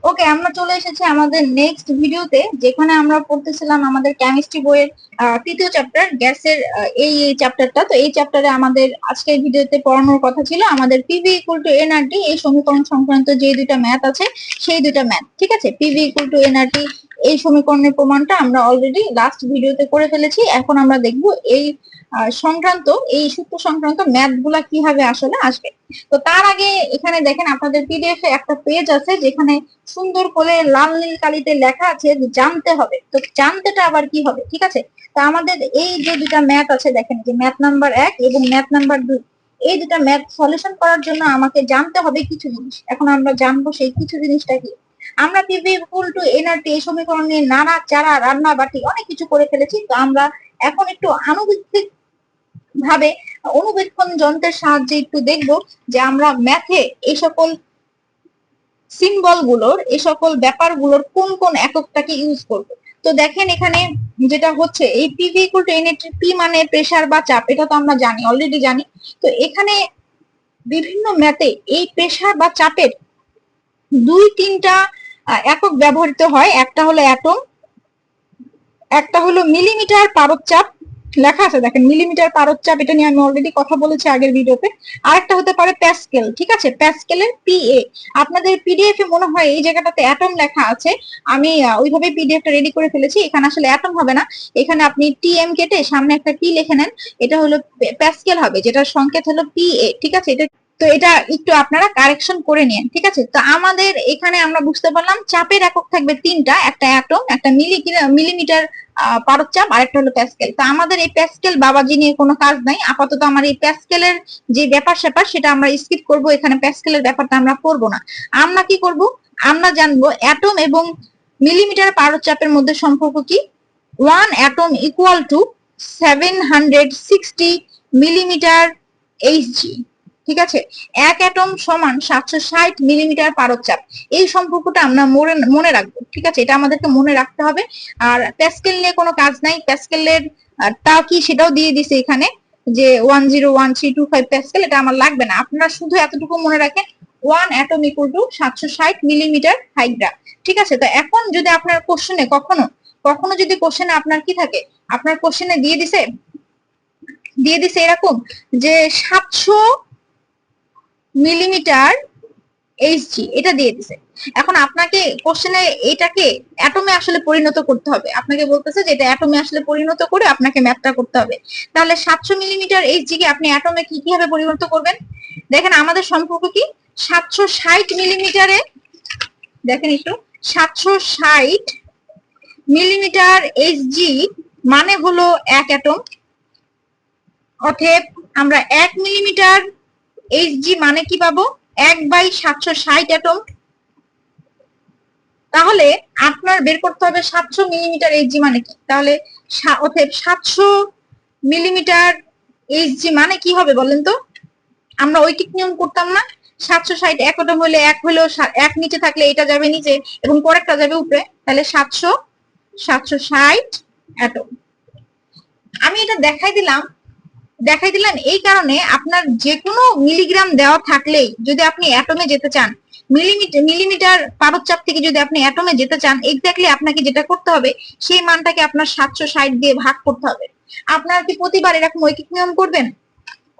ওকে, আমরা চলে এসেছি আমাদের নেক্সট ভিডিওতে, যেখানে আমরা পড়তেছিলাম আমাদের কেমিস্ট্রি বইয়ের তৃতীয় চ্যাপ্টার গ্যাসের এই চ্যাপ্টারটা। তো এই চ্যাপ্টারে আমাদের আজকের ভিডিওতে পড়ানোর কথা ছিল আমাদের পিভি ইকুয়াল টু এনআরটি এই সমীকরণ সংক্রান্ত যে দুইটা ম্যাথ আছে সেই দুইটা ম্যাথ। ঠিক আছে, পিভি ইকুয়াল টু এনআরটি এই সমীকরণের প্রমাণটা আমরা অলরেডি লাস্ট ভিডিওতে করে ফেলেছি। এখন আমরা দেখব এই সূত্র সংক্রান্ত ম্যাথ গুলা কিভাবে আসলে আসবে। তো তার আগে এখানে দেখেন আপনাদের পিডিএফ এ একটা পেজ আছে যেখানে সুন্দর করে লাল নীল কালিতে লেখা আছে যে জানতে হবে। তো জানতেটা আবার কি হবে? ঠিক আছে, তো আমাদের এই যে দুটা ম্যাথ আছে, দেখেন যে ম্যাথ নাম্বার 1 এবং ম্যাথ নাম্বার 2, এই দুটা ম্যাথ সলিউশন করার জন্য আমাকে জানতে হবে কিছু জিনিস। এখন আমরা জানবো সেই কিছু জিনিসটা কি। আমরা পিভি ইকুয়াল টু এনআরটি এই সমীকরণ নিয়ে নাড়া চাড়া রান্না বাটি অনেক কিছু করে ফেলেছি। তো আমরা এখন একটু আনুবৃত্তিক ভাবে অনুবীক্ষণ যন্ত্রের সাহায্যে একটু দেখব যে আমরা ম্যাথে এই সকল সিম্বল গুলোর, এই সকল ব্যাপারগুলোর কোন কোন এককটাকে ইউজ করব। তো দেখেন এখানে যেটা হচ্ছে এই PV equal to nRT, P মানে প্রেসার বা চাপ, এটা তো আমরা জানি, অলরেডি জানি। তো এখানে বিভিন্ন ম্যাথে এই প্রেসার বা চাপের দুই তিনটা একক ব্যবহৃত হয়। একটা হলো অ্যাটম, একটা হলো মিলিমিটার পারদ-চাপ লেখা আছে, দেখেন মিলিমিটার পারদ-চাপ, এটা নিয়ে আমি অলরেডি কথা বলেছি আগের ভিডিওতে। আরেকটা হতে পারে প্যাসকেল। ঠিক আছে, প্যাসকেলের পিএ। আপনাদের পিডিএফ এ মনে হয় এই জায়গাটাতে অ্যাটম লেখা আছে, আমি ওইভাবে পিডিএফটা রেডি করে ফেলেছি। এখানে আসলে অ্যাটম হবে না, এখানে আপনি টিএম কেটে সামনে একটা টি লিখে নেন, এটা হলো প্যাসকেল হবে, যেটার সংকেত হলো পিএ। ঠিক আছে, এটা একটু আপনারা কারেকশন করে নিন। ঠিক আছে, তো আমাদের এখানে আমরা বুঝতে পারলাম চাপের একক থাকবে তিনটা, একটা অ্যাটম, একটা মিলিমিটার পারদ-চাপ, আর একটা হলো প্যাসকেল। তো আমাদের এই প্যাসকেল বাবাজি নিয়ে কোনো কাজ নাই আপাতত। আমার এই প্যাসকেলের যে ব্যাপার স্যাপার সেটা আমরা স্কিপ করব, এখানে প্যাসকেলের ব্যাপারটা আমরা পড়বো না। আমরা কি করব, আমরা জানবো অ্যাটম এবং মিলিমিটার পারদ-চাপের মধ্যে সম্পর্ক কি। 1 atom equal to 760 millimetre Hg. ঠিক আছে, এক অ্যাটম সমান 760 মিলিমিটার পারদ-চাপ। এই সম্পর্কটা আমরা মনে রাখবো। ঠিক আছে, এটা আমাদেরকে মনে রাখতে হবে। আর প্যাসকেল নিয়ে কোনো কাজ নাই, প্যাসকেলের তা কি সেটাও দিয়ে দিছে এখানে যে 101325 প্যাসকেল, এটা আমার লাগবে না। আপনারা শুধু এতটুকু মনে রাখেন 1 atom equal to 760 millimetre Hydra. ঠিক আছে, তো এখন যদি আপনার কোশ্চেনে কখনো কখনো যদি কোশ্চেনে আপনার কি থাকে, আপনার কোশ্চেনে দিয়ে দিছে এরকম যে 700 মিলিমিটার এইচজি, এটা দিয়ে দিছে। এখন আপনাকে কোশ্চেনে এটাকে অ্যাটমে আসলে পরিণত করতে হবে, আপনাকে বলতেছে যে এটা অ্যাটমে আসলে পরিণত করে আপনাকে ম্যাথটা করতে হবে। তাহলে 700 মিলিমিটার এইচজি কে আপনি অ্যাটমে কিভাবে পরিণত করবেন? দেখেন আমাদের সম্পর্ক কি, 760 মিলিমিটারে, দেখেন একটু, 760 মিলিমিটার এইচজি মানে হলো এক অ্যাটম। অতএব আমরা 1 মিলিমিটার এইচজি মানে কি পাবো, 1/760 অ্যাটম। তাহলে আপনার বের করতে হবে 700 মিলিমিটার এইচজি মানে কি। তাহলে অতএব 700 মিলিমিটার এইচজি মানে কি হবে বলেন তো? আমরা ঐকিক নিয়ম করতাম না, 760 এক অ্যাটম হলে এক হলেও এক নিচে থাকলে এটা যাবে নিচে এবং পরেরটা যাবে উপরে, তাহলে 760 অ্যাটম। আমি এটা দেখাই দিলাম এই কারণে, আপনার যে কোনো মিলিগ্রাম দেওয়া থাকলেই যদি আপনি অ্যাটমে যেতে চান, মিলিমিটার পারদ-চাপ থেকে যদি আপনি অ্যাটমে যেতে চান, এক্স্যাক্টলি আপনাকে যেটা করতে হবে সেই মানটাকে আপনার 760 দিয়ে ভাগ করতে হবে। আপনার কি প্রতিবার এরকম ঐকিক নিয়ম করবেন?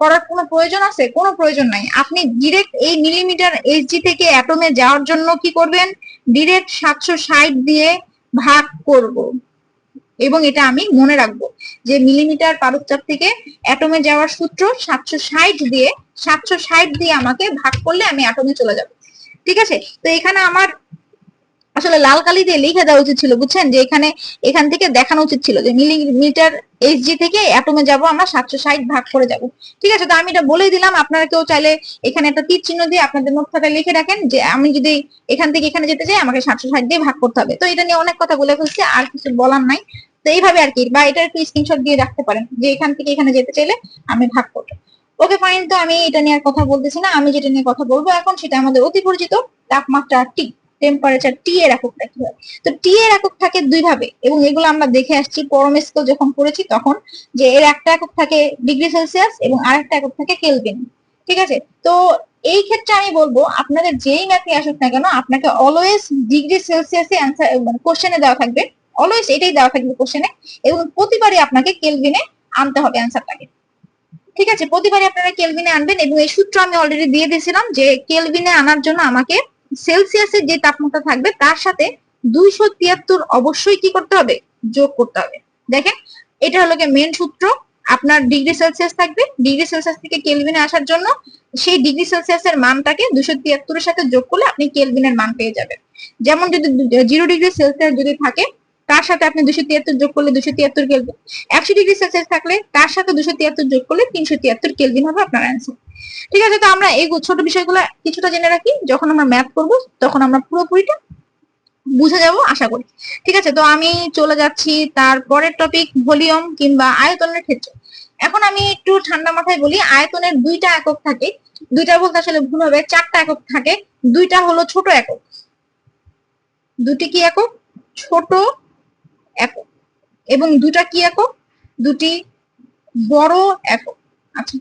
করার কোনো প্রয়োজন আছে? কোনো প্রয়োজন নাই। আপনি ডিরেক্ট এই মিলিমিটার এইচজি থেকে অ্যাটমে যাওয়ার জন্য কি করবেন, ডিরেক্ট 760 দিয়ে ভাগ করব। এবং এটা আমি মনে রাখবো যে মিলিমিটার পারদ-চাপ থেকে অ্যাটমে যাওয়ার সূত্র 760 দিয়ে আমাকে ভাগ করলে আমি অ্যাটমে চলে যাব। ঠিক আছে, তো এখানে আমার আসলে লাল কালি দিয়ে লিখে দেওয়া উচিত ছিল, বুঝছেন, যে এখান থেকে দেখানো উচিত ছিল যে মিলিমিটার এইচজি থেকে অ্যাটমে যাব আমরা 760 ভাগ করে যাব। ঠিক আছে, তো আমি এটা বলেই দিলাম। আপনারা কেউ চাইলে এখানে একটা তীর চিহ্ন দিয়ে আপনাদের নোটখাতায় লিখে রাখেন যে আমি যদি এখান থেকে এখানে যেতে চাই আমাকে 760 দিয়ে ভাগ করতে হবে। তো এটা নিয়ে অনেক কথা বলে ফেলছি, আর কিছু বলার নাই। তো এইভাবে আর কি, বা এটা একটু স্ক্রিনশট দিয়ে রাখতে পারেন যে এখান থেকে এখানে যেতে চাইলে আমি ভাগ করবো। ওকে ফাইন, তো আমি এটা নিয়ে আর কথা বলতেছি না। আমি যেটা নিয়ে কথা বলবো এখন সেটা আমাদের অতি পরিচিত তাপমাত্রা টি, টেম্পারেচার টি এর এককটা কি হয়। তো টি এর একক থাকে দুই ভাবে, এবং এগুলো আমরা দেখে আসছি পরম স্কেল যখন পড়েছি তখন, যে এর একটা একক থাকে ডিগ্রি সেলসিয়াস এবং আরেকটা একক থাকে কেলভিন। ঠিক আছে। তো এই ক্ষেত্রে আমি বলবো আপনাদের যেই ম্যাথই আসুক না কেন আপনাকে অলওয়েজ ডিগ্রি সেলসিয়াসে অ্যান্সার মানে কোশ্চেনে দেওয়া থাকবে, অলওয়েজ এটাই দেওয়া থাকবে কোশ্চেনে, এবং প্রতিবারই আপনাকে কেলভিনে আনতে হবে অ্যান্সারটাকে। ঠিক আছে, প্রতিবারই আপনারা কেলভিনে আনবেন, এবং এই সূত্র আমি অলরেডি দিয়ে দিয়েছিলাম যে কেলভিনে আনার জন্য আমাকে সেলসিয়াসের যে তাপমাত্রা থাকবে তার সাথে 273 অবশ্যই কি করতে হবে, যোগ করতে হবে। দেখেন এটা হলো মেন সূত্র। আপনার ডিগ্রি সেলসিয়াস থাকবে, ডিগ্রি সেলসিয়াস থেকে কেলভিনে আসার জন্য সেই ডিগ্রি সেলসিয়াসের মানটাকে 273 এর সাথে যোগ করলে আপনি কেলভিনের মান পেয়ে যাবেন। যেমন যদি 0 ডিগ্রি সেলসিয়াস যদি থাকে তার সাথে আপনি 273 যোগ করলে 273 কেলভিন, 100 ডিগ্রি সেলসিয়াস থাকলে তার সাথে 273 যোগ করলে 373 কেলভিন হবে আপনার অ্যান্সার। ঠিক আছে, তো আমরা এই ছোট বিষয়গুলো কিছুটা জেনে রাখি, যখন আমরা ম্যাথ করব তখন আমরা পুরোপুরিটা বুঝে যাব আশা করি। ঠিক আছে, তো আমি চলে যাচ্ছি তারপরের টপিক, ভলিউম কিংবা আয়তনের ক্ষেত্রে। এখন আমি একটু ঠান্ডা মাথায় বলি, আয়তনের দুইটা একক থাকে, দুইটা বলতে আসলে ভুল হবে, চারটা একক থাকে। দুইটা হলো ছোট একক, দুটি কি একক, ছোট একক, এবং দুটা কি একক, দুটি বড় একক। আচ্ছা,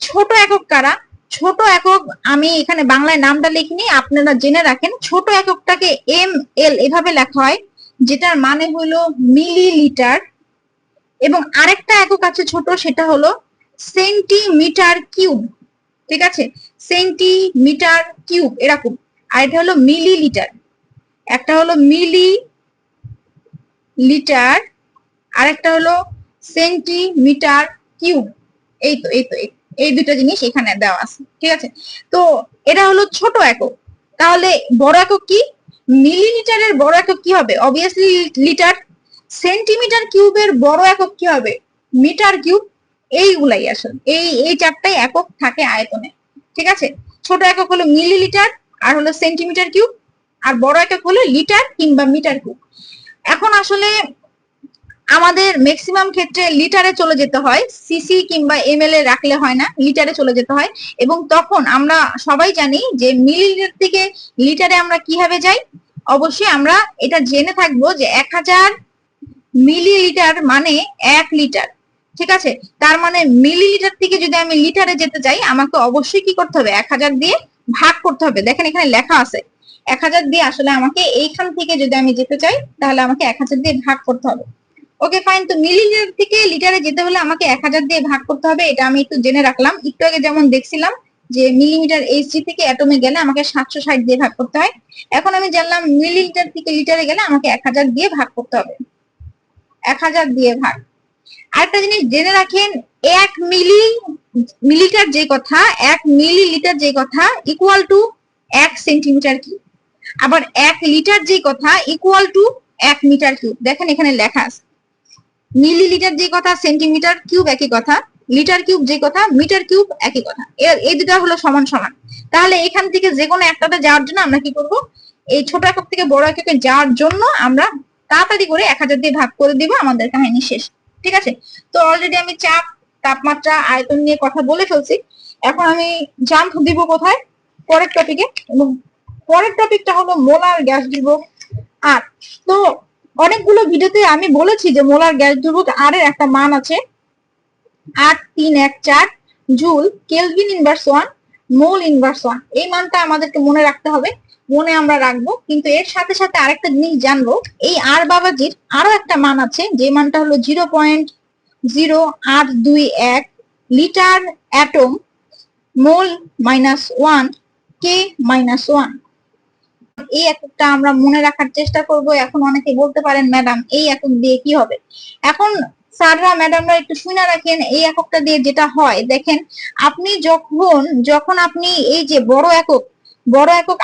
ছোট একক কারা? ছোট একক আমি এখানে বাংলায় নামটা লিখিনি, আপনারা জেনে রাখেন। ছোট এককটাকে ml এভাবে লেখা হয়, যেটার মানে হলো মিলিলিটার, এবং আরেকটা একক আছে ছোট, সেটা হলো সেন্টিমিটার কিউব। ঠিক আছে, সেন্টিমিটার কিউব এরকম, আর এটা হলো মিলিলিটার। একটা হলো মিলি লিটার, আরেকটা হলো সেন্টিমিটার কিউব। এই তো এই দুটো জিনিস এখানে দেওয়া আছে। ঠিক আছে, তো এটা হলো ছোট একক। তাহলে বড় একক কি? মিলিলিটারের বড় একক কি হবে? Obviously litre. সেন্টিমিটার কিউবের বড় একক কি হবে? Metre cube. এইগুলাই আসলে এই চারটাই একক থাকে আয়তনে। ঠিক আছে, ছোট একক হলো মিলিলিটার, আর হলো সেন্টিমিটার কিউব, আর বড় একক হলো লিটার কিংবা মিটার কিউব। এখন আসলে আমাদের ম্যাক্সিমাম ক্ষেত্রে লিটারে চলে যেতে হয়, সিসি কিংবা এমএল এ রাখলে হয় না, লিটারে চলে যেতে হয়। এবং তখন আমরা সবাই জানি যে মিলিলিটার থেকে লিটারে আমরা কিভাবে যাই। অবশ্যই আমরা এটা জেনে থাকবো যে 1000 মিলিলিটার মানে 1 লিটার। ঠিক আছে, তার মানে মিলিলিটার থেকে যদি আমি লিটারে যেতে চাই আমাকে অবশ্যই কি করতে হবে, 1000 দিয়ে ভাগ করতে হবে। দেখেন এখানে লেখা আছে 1000 দিয়ে, আসলে আমাকে এইখান থেকে যদি আমি যেতে চাই তাহলে আমাকে 1000 দিয়ে ভাগ করতে হবে। ওকে ফাইন, তো মিলিলিটার থেকে লিটারে যেতে হলে আমাকে 1000 দিয়ে ভাগ করতে হবে, এটা আমি একটু জেনে রাখলাম। একটু আগে যেমন দেখছিলাম যে মিলিমিটার এইচজি থেকে অ্যাটমে গেলে আমাকে 760 দিয়ে ভাগ করতে হয়, এখন আমি জানলাম মিলিলিটার থেকে লিটারে গেলে আমাকে 1000 দিয়ে ভাগ করতে হবে। 1000 দিয়ে ভাগ। আরেকটা জিনিস জেনে রাখেন, 1 মিলিলিটার যে কথা, 1 মিলিলিটার যে কথা ইকুয়াল টু 1 সেন্টিমিটার কিউব। আবার 1 লিটার যে কথা ইকুয়াল টু 1 মিটার কিউব। দেখেন এখানে লেখা আছে মিলিলিটার যে কথা, সেন্টিমিটার কিউব একই কথা, লিটার কিউব যে কথা, মিটার কিউব একই কথা। এই দুটা হলো সমান সমান। তাহলে এখান থেকে যে কোনো একটাতে যাওয়ার জন্য আমরা কি করব, এই ছোট একক থেকে বড় এককে যাওয়ার জন্য আমরা তাড়াতাড়ি করে 1000 দিয়ে ভাগ করে দিব, আমাদের কাহিনী শেষ। ঠিক আছে, তো অলরেডি আমি চাপ, তাপমাত্রা, আয়তন নিয়ে কথা বলে ফেলছি। এখন আমি জাম্প দিব কোথায়, পরের টপিকে, এবং পরের টপিকটা হলো মোলার গ্যাস ধ্রুবক আর। তো অনেকগুলো ভিডিওতে আমি বলেছি যে মোলার গ্যাস ধ্রুবক আর এর একটা মান আছে 8314 joule kelvin inverse 1 mole inverse 1। এই মানটা আমাদেরকে মনে রাখতে হবে, মনে আমরা রাখবো, কিন্তু এর সাথে সাথে আরেকটা জিনিস জানবো, এই আর বাবাজির আরো একটা মান আছে যে মানটা হলো 0.0821 লিটার অ্যাটম মোল -1 কে -1। এই এককটা আমরা মনে রাখার চেষ্টা করব। এখন অনেকে বলতে পারেন ম্যাডাম এই একক দিয়ে কি হবে। এখন স্যাররা ম্যাডামরা একটু শুনে রাখেন, এই এককটা দিয়ে যেটা হয়, দেখেন আপনি যখন আপনি এই যে বড় একক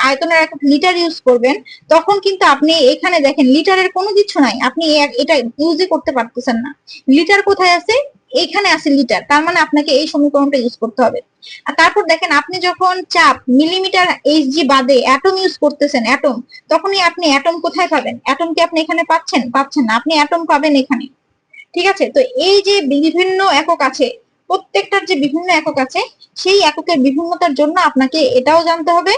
আয়তনের একক লিটার ইউজ করবেন, তখন কিন্তু আপনি এখানে দেখেন লিটারের কোনো কিছু নাই, আপনি এটা ইউজই করতে পারতেছেন না। লিটার কোথায় আছে? এখানে আছে লিটার, তার মানে আপনাকে এই সমীকরণটা ইউজ করতে হবে। আর তারপর দেখেন আপনি যখন চাপ মিলিমিটার এইচজি বাদে অ্যাটম ইউজ করতেছেন, অ্যাটম, তখনই আপনি অ্যাটম কোথায় পাবেন? অ্যাটম কি আপনি এখানে পাচ্ছেন না, আপনি অ্যাটম পাবেন এখানে। ঠিক আছে, তো এই যে বিভিন্ন একক আছে, প্রত্যেকটার যে বিভিন্ন একক আছে, সেই এককের বিভিন্নতার জন্য আপনাকে এটাও জানতে হবে,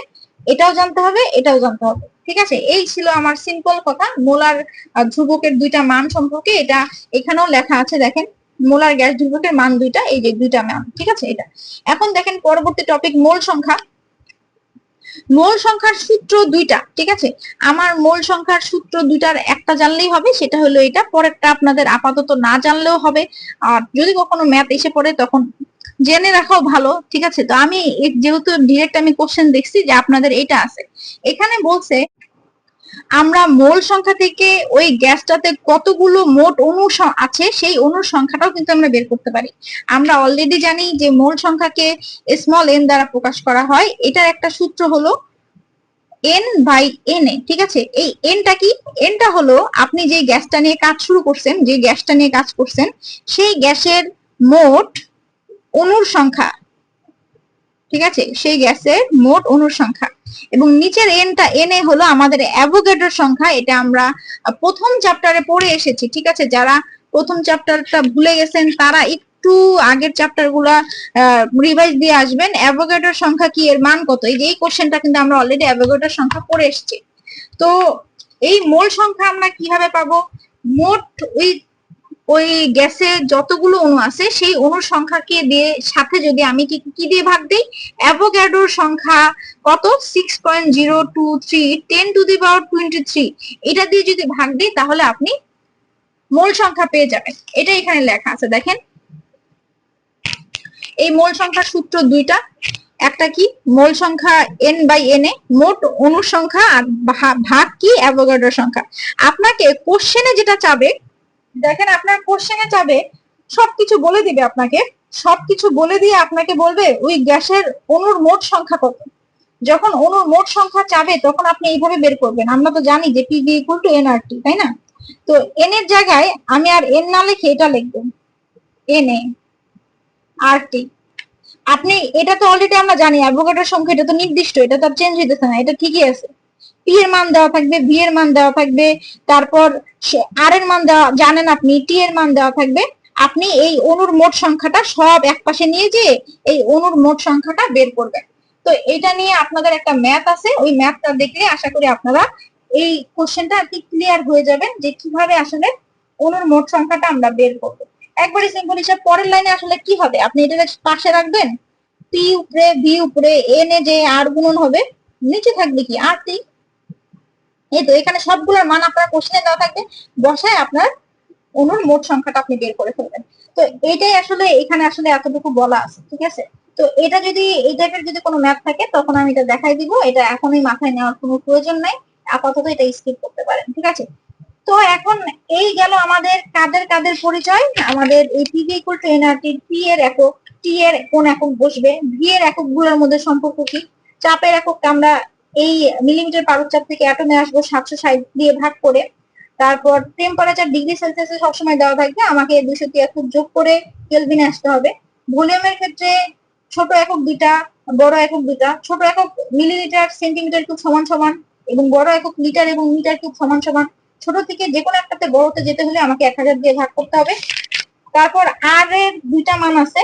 এটাও জানতে হবে, এটাও জানতে হবে। ঠিক আছে, এই ছিল আমার সিম্পল কথা মোলার ধ্রুবকের দুইটা মান সম্পর্কে। এটা এখানেও লেখা আছে দেখেন মোলার গ্যাস ধ্রুবকের মান দুইটা, এই যে দুইটা মান, ঠিক আছে এটা। এখন দেখেন পরবর্তী টপিক মোল সংখ্যা। মোল সংখ্যার সূত্র দুইটা, ঠিক আছে। আমার মোল সংখ্যার সূত্র দুইটার একটা জানলেই হবে, সেটা হলো এটা। পরেরটা আপনাদের আপাতত না জানলেও হবে, আর যদি কখনো ম্যাথ এসে পড়ে তখন জেনে রাখাও ভালো, ঠিক আছে। তো আমি যেহেতু ডিরেক্ট আমি কোশ্চেন দেখছি যে আপনাদের এটা আছে, এখানে বলছে আমরা মোল সংখ্যা থেকে ওই গ্যাসটাতে কতগুলো মোট অণু আছে সেই অণুর সংখ্যাটাও কিন্তু আমরা বের করতে পারি। আমরা অলরেডি জানি যে মোল সংখ্যাকে স্মল এন দ্বারা প্রকাশ করা হয়। এটার একটা সূত্র হলো এন বাই এন এ, ঠিক আছে। এই এনটা কি? এনটা হলো আপনি যে গ্যাসটা নিয়ে কাজ শুরু করছেন, যে গ্যাসটা নিয়ে কাজ করছেন, সেই গ্যাসের মোট অণুর সংখ্যা, ঠিক আছে, সেই গ্যাসের মোট অণুর সংখ্যা। এবং নিচের এনটা এনে হলো আমাদের অ্যাভোগাড্রোর সংখ্যা। এটা আমরা প্রথম চ্যাপ্টারে পড়ে এসেছি, ঠিক আছে। যারা প্রথম চ্যাপ্টারটা ভুলে গেছেন তারা একটু আগের চ্যাপ্টার গুলা রিভাইজ দিয়ে আসবেন। অ্যাভোগাড্রোর সংখ্যা কি, এর মান কত, এই যে এই কোশ্চেনটা কিন্তু আমরা অলরেডি অ্যাভোগাড্রোর সংখ্যা পড়ে এসেছি। তো এই মোল সংখ্যা আমরা কিভাবে পাবো? মোট ওই ওই গ্যাসে যতগুলো অণু আছে সেই অণুর সংখ্যাকে দিয়ে সাথে যদি আমি কি দিয়ে ভাগ দিই, অ্যাভোগাড্রোর সংখ্যা কত, 6.023 10⁻23, এটা দিয়ে যদি ভাগ দিই তাহলে আপনি মোল সংখ্যা পেয়ে যাবেন। এটা এখানে লেখা আছে, দেখেন। এই মোল সংখ্যার সূত্র দুইটা, একটা কি মোল সংখ্যা এন বাই এন এ, মোট অণুর সংখ্যা, আর ভাগ কি অ্যাভোগাড্রোর সংখ্যা। আপনাকে কোশ্চেনে যেটা চাবে, দেখেন আপনার কোশ্চেনে চাবে সবকিছু বলে দিবে আপনাকে, সবকিছু বলে দিয়ে আপনাকে বলবে ওই গ্যাসের অণুর মোট সংখ্যা কত। যখন অণুর মোট সংখ্যা চাবে তখন আপনি এইভাবে বের করবেন। আমরা তো জানি যে পিভি ইকুয়াল টু এনআরটি, তাই না? তো এন এর জায়গায় আমি আর এন না লিখে এটা লিখবো এন এ আর টি। আপনি এটা তো অলরেডি আমরা জানি অ্যাভোগাড্রোর সংখ্যা, এটা তো নির্দিষ্ট, এটা তো চেঞ্জ হইতেছে না, এটা ঠিকই আছে। পি এর মান দেওয়া থাকবে, ভি এর মান দেওয়া থাকবে, তারপর আর এর মান দেওয়া জানেন আপনি, টি এর মান দেওয়া থাকবে। আপনি এই অণুর মোট সংখ্যাটা সব একপাশে নিয়ে যেয়ে এই অণুর মোট সংখ্যাটা বের করবেন। তো এটা নিয়ে আপনাদের একটা ম্যাথ আছে, ওই ম্যাথটা দেখলে আশা করি আপনারা এই কোশ্চেনটা আর কি ক্লিয়ার হয়ে যাবেন যে কিভাবে আসলে অণুর মোট সংখ্যাটা আমরা বের করবো। একবারই সিম্পল হিসাব। পরের লাইনে আসলে কি হবে, আপনি এটা পাশে রাখবেন, পি উপরে ভি উপরে এন এ যে আর গুণন হবে, নিচে থাকবে কি আর টি। এই তো এখানে সবগুলোর মান আপনার কোশ্চেনে দেওয়া থাকবে, বসায় আপনার অণুর মোট সংখ্যাটা আপনি বের করে ফেলবেন। তো এইটাই আসলে এখানে আসলে এতটুকু বলা আছে, ঠিক আছে। তো এটা যদি এই টাইপের যদি কোনো ম্যাথ থাকে তখন আমি এটা দেখাই দিব, এটা এখনই মাথায় নেওয়ার কোনো প্রয়োজন নাই, আপাতত এটা স্কিপ করতে পারেন, ঠিক আছে। তো এখন এই গেল আমাদের কাদের কাদের পরিচয়। আমাদের এই PV equal to nRT, P এর একক, টি এর কোন একক বসবে, ভি এর এককগুলোর মধ্যে সম্পর্ক কি, চাপের একক আমরা এই মিলিমিটার পারদ থেকে অ্যাটমে আসবো 760 দিয়ে ভাগ করে। তারপর টেম্পারেচার ডিগ্রি সেলসিয়াসে সবসময় দেওয়া থাকবে, আমাকে 273 যোগ করে কেলভিনে আসতে হবে। ভলিউমের ক্ষেত্রে ছোট একক দুইটা, বড় একক দুইটা। ছোট একক মিলিলিটার, সেন্টিমিটার কিউব সমান সমান, এবং বড় একক লিটার এবং মিটার কিউব সমান সমান। ছোট থেকে যে কোনো একটাতে বড়তে যেতে হলে আমাকে 1000 দিয়ে ভাগ করতে হবে। তারপর আর এর দুইটা মান আছে,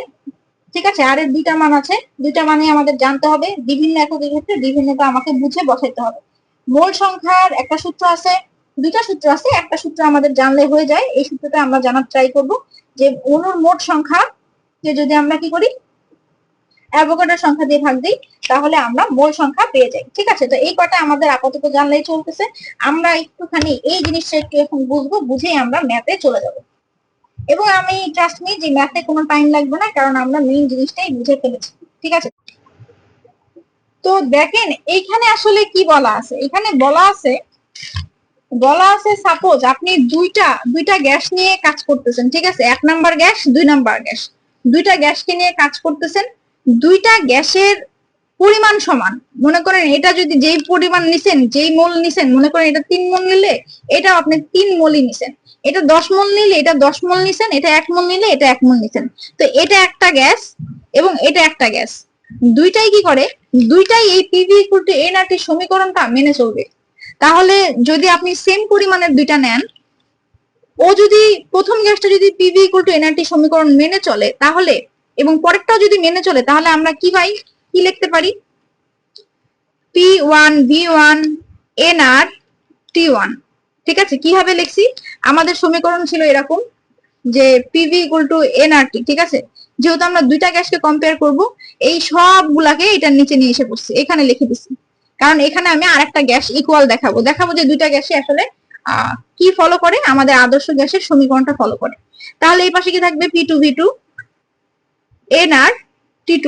ঠিক আছে, আর এর দুইটা মান আছে, দুইটা মানে আমাদের জানতে হবে। বিভিন্ন এককের ক্ষেত্রে বিভিন্নটা আমাকে বুঝে বসাইতে হবে। মোল সংখ্যার একটা সূত্র আছে, দুইটা সূত্র আছে, একটা সূত্র আমাদের জানলে হয়ে যায়। এই সূত্রটা আমরা জানার ট্রাই করব যে অণুর মোট সংখ্যা কে যদি আমরা কি করি, অ্যাভোগাড্রোর সংখ্যা দিয়ে ভাগ দিই, তাহলে আমরা মোল সংখ্যা পেয়ে যাই, ঠিক আছে। তো এই কটা আমাদের আপাতত জানলেই চলতেছে। আমরা একটুখানি এই জিনিসটা একটু এখন বুঝবো, বুঝেই আমরা ম্যাথে চলে যাব। এবং আমি ট্রাস্ট মি যে ম্যাথে কোনো টাইম লাগবে না, কারণ আমরা মেইন জিনিসটাই বুঝে ফেলেছি, ঠিক আছে। তো দেখেন এইখানে আসলে কি বলা আছে, এখানে বলা আছে সাপোজ আপনি দুইটা গ্যাস নিয়ে কাজ করতেছেন, ঠিক আছে। 1 নাম্বার গ্যাস, 2 নাম্বার গ্যাস, দুইটা গ্যাসকে নিয়ে কাজ করতেছেন। দুইটা গ্যাসের পরিমাণ সমান। মনে করেন এটা যদি যেই পরিমাণ নিছেন, যেই মোল নিছেন, মনে করেন এটা 3 মোল নিলে এটা আপনি 3 মোলই নিছেন, এটা 10 মোল নিলে এটা 10 মোল নিছেন, এটা 1 মোল নিলে এটা 1 মোল নিছেন। তো এটা একটা গ্যাস এবং এটা একটা গ্যাস, দুইটাই কি করে, দুইটাই এই পিভি ইকুয়াল টু এনআরটি সমীকরণটা মেনে চলবে। তাহলে যদি আপনি সেম পরিমাণের দুইটা নেন, ও যদি প্রথম গ্যাসটা যদি পিভি ইকুয়াল টু এনআরটি সমীকরণ মেনে চলে তাহলে, এবং পরেরটাও যদি মেনে চলে, তাহলে আমরা কি পাই, কি লিখতে পারি, P1 V1 NR T1, ঠিক আছে। কিভাবে লিখছি, আমাদের সমীকরণ ছিল এরকম, যে পিভি ইকুয়াল টু এনআরটি, ঠিক আছে। যেহেতু আমরা দুইটা গ্যাসকে কম্পেয়ার করব, এই সবগুলাকে এটার নিচে নিয়ে এসে পড়ছি, এখানে লিখে দিচ্ছি, কারণ এখানে আমি আরেকটা গ্যাস ইকুয়াল দেখাবো যে দুইটা গ্যাসই আসলে কি ফলো করে, আমাদের আদর্শ গ্যাসের সমীকরণটা ফলো করে। তাহলে এই পাশে কি থাকবে, P2V2 nR T2।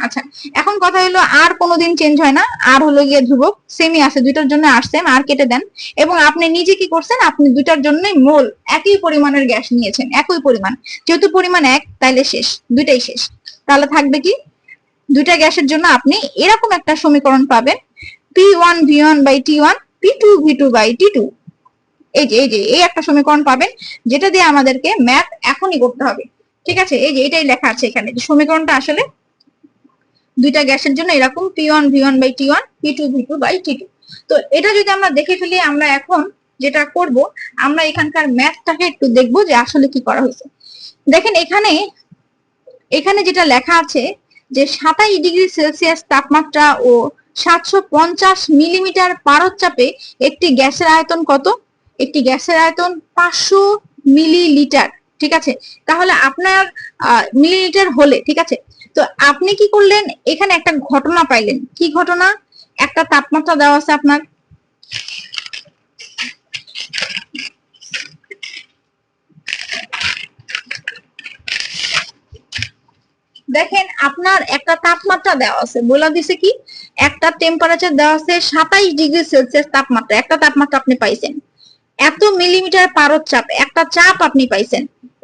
আচ্ছা, এখন কথা হলো আর কোনোদিন চেঞ্জ হয় না, আর হলো গিয়ে ধ্রুবক, সেমই আছে, দুইটার জন্য আর সেম, আর কেটে দেন। এবং আপনি নিজে কি করছেন, আপনি দুইটার জন্যই মোল একই পরিমাণের গ্যাস নিয়েছেন, একই পরিমাণ, যেহেতু পরিমাণ এক তাইলে শেষ, দুইটাই শেষ। তাহলে থাকবে কি, দুইটা গ্যাসের জন্য আপনি এরকম একটা সমীকরণ পাবেন, P1V1/T1 P2V2/T2। এই একটা সমীকরণ পাবেন, যেটা দিয়ে আমাদেরকে ম্যাথ এখনই করতে হবে, ঠিক আছে। এই যে এটাই লেখা আছে এখানে, যে সমীকরণটা আসলে দুইটা গ্যাসের জন্য এরকম P1V1/T1 P2V2/T2। তো এটা যদি আমরা দেখে ফেলি, আমরা এখন যেটা করব, আমরা এখানকার ম্যাথটাকে একটু দেখবো যে আসলে কি করা হয়েছে। দেখেন এখানে যেটা লেখা আছে যে 27°C তাপমাত্রা ও 750 মিলিমিটার পারদচাপে একটি গ্যাসের আয়তন কত, একটি গ্যাসের আয়তন 500 মিলিলিটার, ঠিক আছে। তাহলে আপনার মিলিলিটার হলে, ঠিক আছে, তো আপনি কি করলেন, এখানে একটা ঘটনা পাইলেন। কি ঘটনা, একটা তাপমাত্রা দেওয়া আছে আপনার, দেখেন আপনার একটা তাপমাত্রা দেওয়া আছে, বলা দিছে কি, একটা টেম্পারেচার দেওয়া আছে 27°C তাপমাত্রা, একটা তাপমাত্রা আপনি পাইছেন, এত মিলিমিটার পারদ চাপ, একটা চাপ আপনি পাইছেন,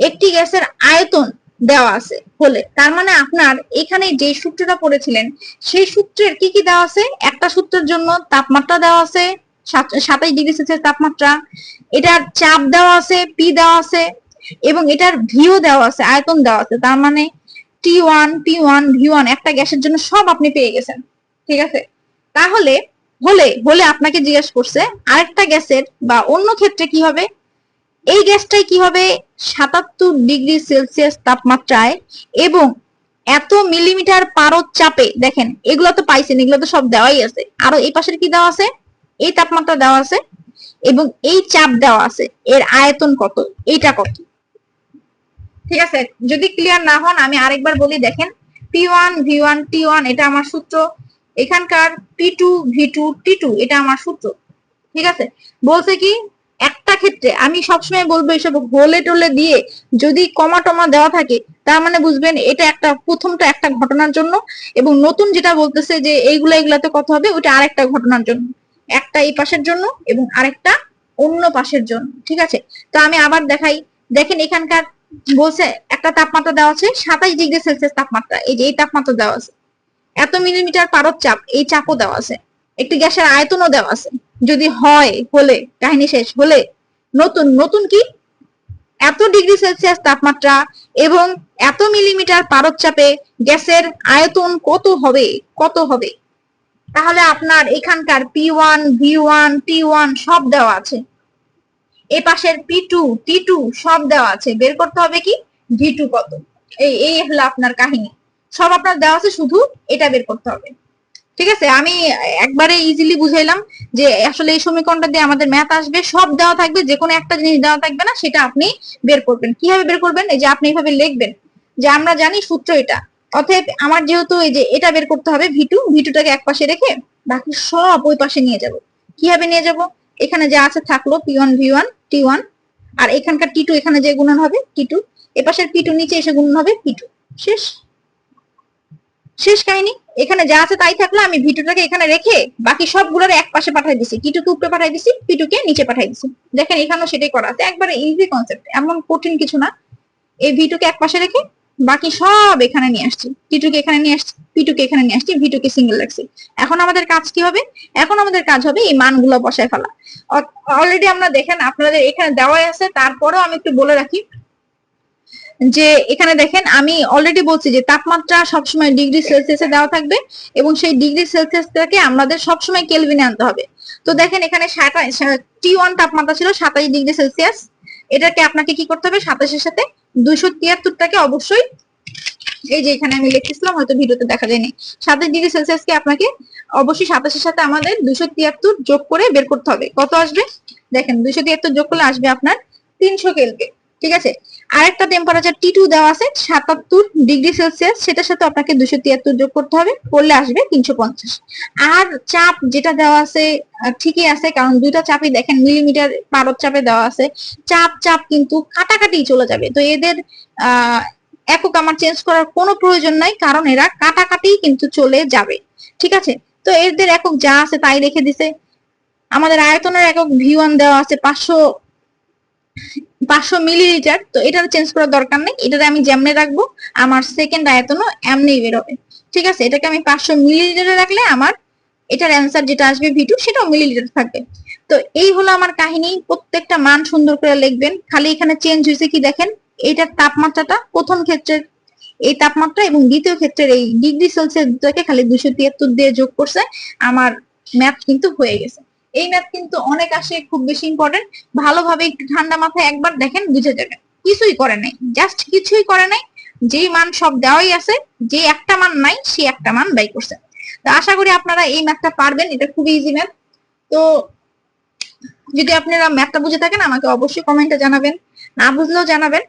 একটি গ্যাসের আয়তন দেওয়া আছে হলে, তার মানে আপনার এখানে যে সূত্রটা পড়েছিলেন সেই সূত্রের কি কি দেওয়া আছে, একটা সূত্রের জন্য তাপমাত্রা দেওয়া আছে 27°C তাপমাত্রা, এটার চাপ দেওয়া আছে পি দেওয়া আছে, এবং এটার ভিও দেওয়া আছে, আয়তন দেওয়া আছে, তার মানে T1 P1 V1 একটা গ্যাসের জন্য সব আপনি পেয়ে গেছেন, ঠিক আছে। তাহলে হলে আপনাকে জিজ্ঞেস করছে আরেকটা গ্যাসের বা অন্য ক্ষেত্রে কি হবে, এই গ্যাসটাই কি হবে 77°C তাপমাত্রায় এবং এত মিলিমিটার পারদ চাপে, দেখেন এগুলো তো পাইছেন, এগুলো তো সব দেওয়াই আছে, আরো এই পাশের কি দেওয়া আছে, এই তাপমাত্রা দেওয়া আছে এবং এই চাপ দেওয়া আছে, এর আয়তন কত, এইটা কত, ঠিক আছে। যদি ক্লিয়ার না হন আমি আরেকবার বলি, দেখেন P1V1T1 এটা আমার সূত্র, এখানকার P2V2T2 এটা আমার সূত্র, ঠিক আছে। বলছে কি, একটা ক্ষেত্রে আমি সবসময় বলবো এসব হোলে টোলে দিয়ে যদি কমা টমা দেওয়া থাকে, তার মানে বুঝবেন এটা একটা প্রথমটা একটা ঘটনার জন্য, এবং নতুন যেটা বলতেছে যে এইগুলাতে কত হবে, ওটা আরেকটা ঘটনার জন্য, একটা এই পাশের জন্য এবং আরেকটা অন্য পাশের জন্য, ঠিক আছে। তো আমি আবার দেখাই, দেখেন এখানকার বলছে একটা তাপমাত্রা দেওয়া আছে 27°C তাপমাত্রা, এই যে এই তাপমাত্রা দেওয়া আছে, এত মিলিমিটার পারদ চাপ, এই চাপও দেওয়া আছে, একটি গ্যাসের আয়তনও দেওয়া আছে, যদি হয় হলে কাহিনী শেষ, হলে নতুন কি, এত ডিগ্রি সেলসিয়াস তাপমাত্রা এবং এত মিলিমিটার পারদ চাপে গ্যাসের আয়তন কত হবে। তাহলে আপনার এখানকার P1 V1 T1 সব দেওয়া আছে, এই পাশের P2 T2 সব দেওয়া আছে, বের করতে হবে কি V2 কত, এই হলো আপনার কাহিনী, সব আপনার দেওয়া আছে, শুধু এটা বের করতে হবে, ঠিক আছে। আমি একবারে ইজিলি বুঝাইলাম যে আসলে এই সমীকরণটা দিয়ে আমাদের ম্যাথ আসবে, সব দেওয়া থাকবে, যে কোনো একটা জিনিস দেওয়া থাকবে না, সেটা আপনি বের করবেন। কিভাবে বের করবেন, এই যে আপনি এইভাবে লিখবেন যে আমরা জানি সূত্র এটা, অতএব আমার যেহেতু এই যে এটা বের করতে হবে V2টাকে এক পাশে রেখে বাকি সব ওই পাশে নিয়ে যাব। কিভাবে নিয়ে যাব, এখানে যা আছে থাকলো P1 V1 T1, আর এখানকার T2 এখানে যে গুণন হবে T2, এপাশের P2 নিচে এসে গুণন হবে P2, শেষ কাহিনী। এখানে যা আছে তাই থাকলো, আমি V2টাকে এখানে রেখে বাকি সবগুলোর এক পাশে পাঠিয়ে দিছি, T2 কে উপরে পাঠিয়ে দিছি, P2 কে নিচে পাঠিয়ে দিছি। দেখেন এখানেও সেটাই করা আছে, একবারে ইজি কনসেপ্ট, এমন কঠিন কিছু না। এই V2 কে এক পাশে রেখে বাকি সব এখানে নিয়ে আসছি, T2 কে এখানে নিয়ে আসছি, P2 কে এখানে নিয়ে আসছি, V2 কে সিঙ্গেল রাখছি। এখন আমাদের কাজ কি হবে, এখন আমাদের কাজ হবে এই মানগুলো বসায় ফেলা। অলরেডি আমরা দেখেন আপনাদের এখানে দেওয়াই আছে, তারপরেও আমি একটু বলে রাখি যে এখানে দেখেন আমি অলরেডি বলছি যে তাপমাত্রা সবসময় ডিগ্রি সেলসিয়াসে দেওয়া থাকবে এবং সেই ডিগ্রি সেলসিয়াসটাকে আমাদের সবসময় কেলভিনে আনতে হবে। তো দেখেন এখানে T1 তাপমাত্রা ছিল 27°C, এটাকে আপনাকে কি করতে হবে, 27-এর সাথে 273টাকে অবশ্যই, এই যে এখানে আমি লিখেছিলাম, হয়তো ভিডিওতে দেখা যায়নি, 27°C কে আপনাকে অবশ্যই 27-এর সাথে আমাদের 273 যোগ করে বের করতে হবে, কত আসবে। দেখেন 273 যোগ করলে আসবে আপনার 300 কেলভিন, ঠিক আছে। আরেকটা টেম্পারেচার T2 দেওয়া আছে 77°C, সেটার সাথে আপনাকে 273 যোগ করতে হবে, করলে আসবে 350। আর চাপ যেটা দেওয়া আছে ঠিকই আছে, কারণ দুইটা চাপই দেখেন মিলিমিটার পারদ চাপে দেওয়া আছে। চাপ চাপ কিন্তু কাটাকাটি চলে যাবে, তো এদের একক আমার চেঞ্জ করার কোনো প্রয়োজন নাই, কারণ এরা কাটাকাটি কিন্তু চলে যাবে। ঠিক আছে, তো এদের একক যা আছে তাই রেখে দিছে। আমাদের আয়তনের একক V1 দেওয়া আছে 500 মিলিলিটার, তো এটার চেঞ্জ করার দরকার নেই, এটা আমি যেমনে রাখবো আমার সেকেন্ড আয়তনও এমনি বেরোবে। ঠিক আছে, এটাকে আমি 500 মিলিলিটারে রাখলে আমার এটার অ্যান্সার যেটা আসবে V2 সেটাও মিলিলিটার থাকবে। তো এই হলো আমার কাহিনী, প্রত্যেকটা মান সুন্দর করে লিখবেন। খালি এখানে চেঞ্জ হয়েছে কি দেখেন, এইটার তাপমাত্রাটা প্রথম ক্ষেত্রের এই তাপমাত্রা এবং দ্বিতীয় ক্ষেত্রের এই ডিগ্রি সেলসিয়াস দুটাকে খালি 273 দিয়ে যোগ করছে, আমার ম্যাথ কিন্তু হয়ে গেছে। এই ম্যাথ কিন্তু অনেক আসে, খুব বেশি ইম্পর্টেন্ট, ভালোভাবে একটু ঠান্ডা মাথায় একবার দেখেন বুঝে যাবে। কিছুই করে নাই, জাস্ট কিছুই করে নাই, যেই মান সব দেওয়াই আছে, যে একটা মান নাই সে একটা মান বাই করছে। তো আশা করি আপনারা এই ম্যাথটা পারবেন, এটা খুবই ইজি ম্যাথ। তো যদি আপনারা ম্যাথটা বুঝে থাকেন আমাকে অবশ্যই কমেন্টে জানাবেন, না বুঝলেও জানাবেন।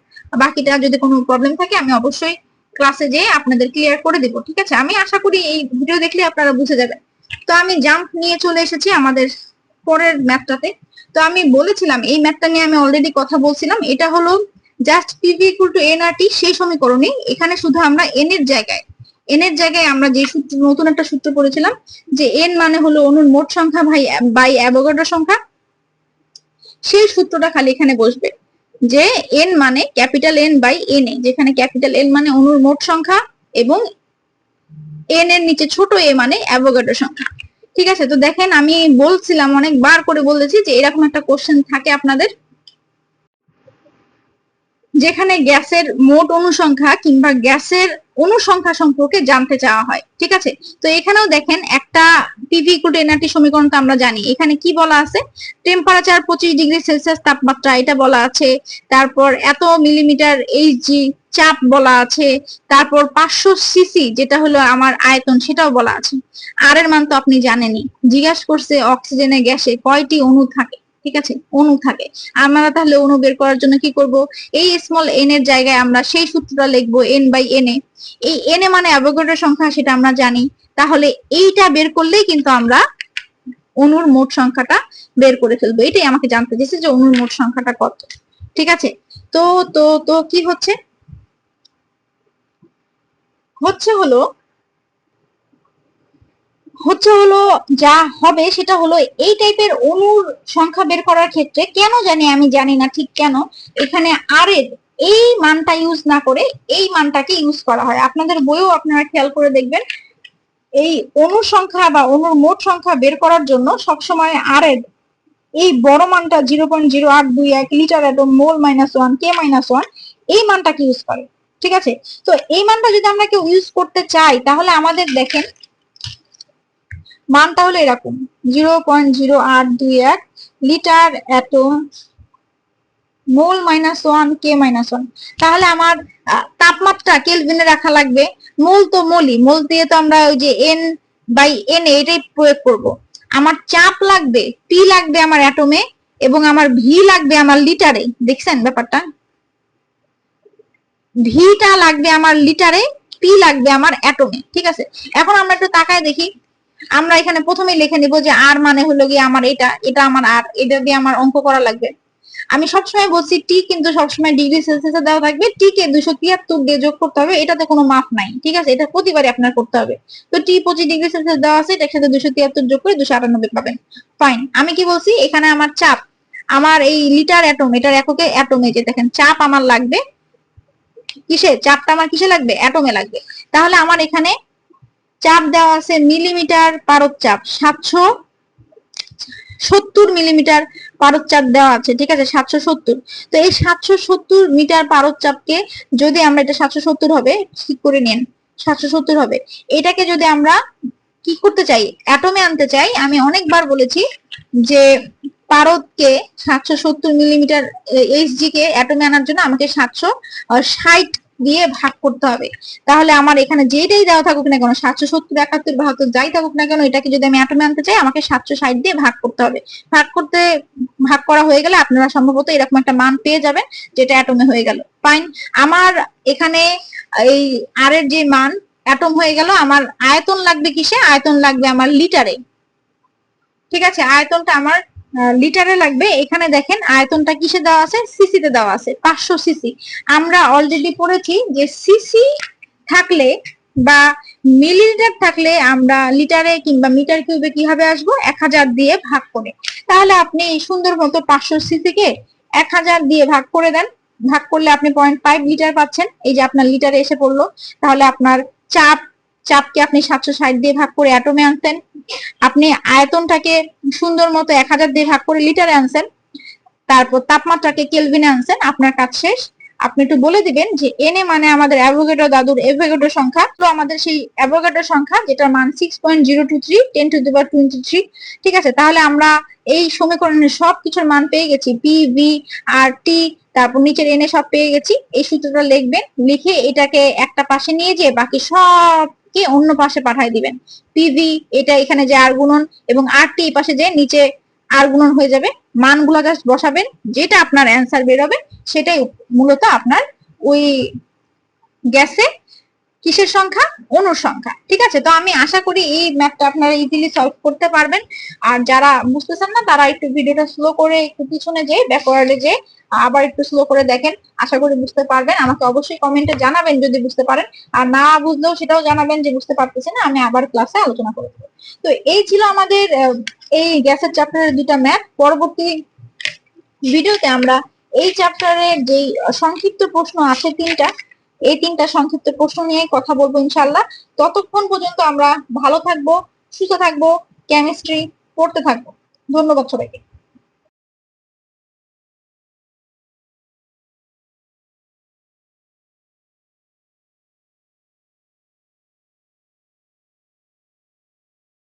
বাকিটা যদি কোনো প্রবলেম থাকে আমি অবশ্যই ক্লাসে যেয়ে আপনাদের ক্লিয়ার করে দিব। ঠিক আছে, আমি আশা করি এই ভিডিও দেখলে আপনারা বুঝে যাবেন। তো আমি জাম্প নিয়ে চলে এসেছি আমাদের পরের ম্যাথটাতে। তো আমি বলেছিলাম এই ম্যাথটা নিয়ে আমি অলরেডি কথা বলছিলাম, এটা হলো জাস্ট PV = nRT সেই সমীকরণে। এখানে শুধু আমরা n এর জায়গায় আমরা যে সূত্র, নতুন একটা সূত্র পড়েছিলাম যে n মানে হলো অণুর মোট সংখ্যা বাই অ্যাভোগাড্রো সংখ্যা, সেই সূত্রটা খালি এখানে বসবে যে n মানে ক্যাপিটাল N বাই Na, যেখানে ক্যাপিটাল N মানে অণুর মোট সংখ্যা এবং n এর নিচে ছোট a মানে অ্যাভোগাড্রো সংখ্যা। ঠিক আছে, তো দেখেন আমি বলছিলাম অনেকবার করে বলেছি যে এরকম একটা কোশ্চেন থাকে আপনাদের, যেখানে গ্যাসের মোট অনুসংখ্যা কিংবা গ্যাসের অনুসংখ্যা সম্পর্কে জানতে চাওয়া হয়। ঠিক আছে, তো এখানেও দেখেন একটা PV = nRT সমীকরণটা আমরা জানি। এখানে কি বলা আছে, টেম্পারেচার 25°C তাপমাত্রা এটা বলা আছে, তারপর এত মিলিমিটার Hg চাপ বলা আছে, তারপর 500 সিসি যেটা হলো আমার আয়তন সেটাও বলা আছে। আর এর মান তো আপনি জানেনই, জিজ্ঞাসা করছে অক্সিজেনের গ্যাসে কয়টি অণু থাকে। ঠিক আছে, অণু থাকে। আমরা তাহলে অণু বের করার জন্য কি করব, এই স্মল n এর জায়গায় আমরা সেই সূত্রটা লিখবো n/Na। এই Na মানে অ্যাভোগাড্রো সংখ্যা, সেটা আমরা জানি। তাহলে এইটা বের করলেই কিন্তু আমরা অণুর মোট সংখ্যাটা বের করে ফেলবো। এটাই আমাকে জানতে চাইছে যে অণুর মোট সংখ্যাটা কত। ঠিক আছে, তো তো তো কি হচ্ছে হলো যা হবে সেটা হলো এই টাইপের অণুর সংখ্যা বের করার ক্ষেত্রে কেন জানি, আমি জানি না ঠিক কেন, এখানে আর এর এই মানটা ইউজ না করে এই মানটাকে ইউজ করা হয়। আপনাদের বইও আপনারা খেয়াল করে দেখবেন, এই অণু সংখ্যা বা অণুর মোট সংখ্যা বের করার জন্য সবসময় আর এর এই বড় মানটা 0.0821 লিটার অ্যাটম মোল -1 K -1 এই মানটাকে ইউজ করে। ঠিক আছে, তো এই মানটা যদি আমরা কেউ ইউজ করতে চাই তাহলে আমাদের দেখেন মানটা হলো এরকম 0.0821 লিটার অ্যাটম মোল -1 K -1। তাহলে আমার তাপমাত্রা কেলভিনে রাখা লাগবে, মোল তো মোল দিয়ে তো আমরা ওই যে n/Na এটাই প্রয়োগ করব। আমার চাপ লাগবে, P লাগবে আমার অ্যাটমে এবং আমার V লাগবে আমার লিটারে। দেখছেন ব্যাপারটা, ভিটা লাগবে আমার লিটারে, P লাগবে আমার অ্যাটমে। ঠিক আছে, এখন আমরা একটু তাকায় দেখি। আমরা এখানে প্রথমেই লিখে নিব যে আর মানে হলো গিয়ে আমার এটা আমার আর, এটা দিয়ে আমার অঙ্ক করা লাগবে। আমি সবসময় বলছি টি কিন্তু সবসময় ডিগ্রি সেলসিয়াসে দেওয়া থাকবে, টি কে 273 দিয়ে যোগ করতে হবে, এটাতে কোনো মাপ নাই। ঠিক আছে, এটা প্রতিবারই আপনার করতে হবে। তো টি 25°C দেওয়া আছে, এটার সাথে 273 যোগ করে 298 পাবেন। ফাইন, আমি কি বলছি, এখানে আমার চাপ, আমার এই লিটার অ্যাটম, এটার এককে অ্যাটমে, যে দেখেন চাপ আমার লাগবে কিসে, চাপটা আমার কিসে লাগবে, অ্যাটমে লাগবে। তাহলে আমার এখানে চাপ দেওয়া আছে মিলিমিটার পারদ চাপ 770 মিলিমিটার পারদ চাপ দেওয়া আছে। ঠিক আছে, 770। তো এই 770 মিটার পারদ চাপকে যদি আমরা, এটা 770 হবে, ঠিক করে নিন 770 হবে, এটাকে যদি আমরা কি করতে চাই, অ্যাটমে আনতে চাই, আমি অনেকবার বলেছি যে পারদকে 770 মিলিমিটার Hg কে অ্যাটমে আনার জন্য আমাকে 760 দিয়ে ভাগ করতে হবে। তাহলে আমার এখানে যেটাই দেওয়া থাকুক না কেন, 770, 71, 72 যাই থাকুক না কেন, এটাকে যদি আমি অ্যাটমে আনতে চাই আমাকে 760 দিয়ে ভাগ করতে হবে। ভাগ করতে ভাগ করা হয়ে গেলে আপনারা সম্ভবত এরকম একটা মান পেয়ে যাবেন, যেটা অ্যাটমে হয়ে গেল। ফাইন, আমার এখানে এই আর এর যে মান অ্যাটম হয়ে গেল, আমার আয়তন লাগবে কিসে? আয়তন লাগবে আমার লিটারে। ঠিক আছে, আয়তনটা আমার লিটারে লাগবে। এখানে দেখেন আয়তনটা কিসে দেওয়া আছে? সিসি তে দেওয়া আছে, 500 সিসি। আমরা অলরেডি পড়েছি যে সিসি থাকলে বা মিলিলিটার থাকলে আমরা লিটারে কিংবা মিটার কিউবে কিভাবে আসবো? 1000 দিয়ে ভাগ করে। তাহলে আপনি সুন্দর মতো 500 সিসি কে 1000 দিয়ে ভাগ করে দেন। ভাগ করলে আপনি 0.5 লিটার পাচ্ছেন। এই যে আপনার লিটারে এসে পড়লো। তাহলে আপনার চাপকে আপনি 760 দিয়ে ভাগ করে অ্যাটমে আনতেন। আপনি আয়তনটাকে সুন্দর মতো 1000 দিয়ে ভাগ করে লিটারে আনছেন। তারপর তাপমাত্রাকে কেলভিনে আনছেন। আপনার কাজ শেষ। আপনি একটু বলে দিবেন যে এনএ মানে আমাদের অ্যাভোগাড্রো দাদুর অ্যাভোগাড্রো সংখ্যা, তো আমাদের সেই অ্যাভোগাড্রো সংখ্যা যেটার মান 6.023 10⁻23। ঠিক আছে, তাহলে আমরা এই সমীকরণের সবকিছুর মান পেয়ে গেছি, পি, ভি আর টি, তারপর নিচের এনএ সব পেয়ে গেছি। এই সূত্রটা লিখবেন, লিখে এটাকে একটা পাশে নিয়ে যেয়ে বাকি সবকে অন্য পাশে পাঠাই দিবেন। পিভি এটা এখানে যে আর গুণন এবং আর টি পাশে যে নিচে আর গুণন হয়ে যাবে। মানগুলো জাস্ট বসাবেন, যেটা আপনার অ্যান্সার বেরোবে সেটাই মূলত আপনার ওই গ্যাসে কিসের সংখ্যা? অণুর সংখ্যা। ঠিক আছে, তো আমি আশা করি এই ম্যাথটা আপনারা ইজিলি সলভ করতে পারবেন। আর যারা বুঝতেছেন না তারা একটু ভিডিওটা স্লো করে একটু পিছনে যে ব্যাকওয়ার্ডে যে আবার একটু স্লো করে দেখেন, আশা করি বুঝতে পারবেন। আমাকে অবশ্যই কমেন্টে জানাবেন যদি বুঝতে পারেন, আর না বুঝলেও সেটাও জানাবেন যে বুঝতে পারতেছেন না, আমি আবার ক্লাসে আলোচনা করে দেবো। তো এই ছিল আমাদের এই গ্যাসের চ্যাপ্টারের দুটা ম্যাথ। পরবর্তী ভিডিওতে আমরা এই চ্যাপ্টারের যে সংক্ষিপ্ত প্রশ্ন আছে তিনটা, এই তিনটা সংক্ষিপ্ত প্রশ্ন নিয়ে কথা বলবো ইনশাল্লাহ। ততক্ষণ পর্যন্ত আমরা ভালো থাকবো, সুস্থ থাকবো, কেমিস্ট্রি পড়তে থাকবো। ধন্যবাদ সবাইকে।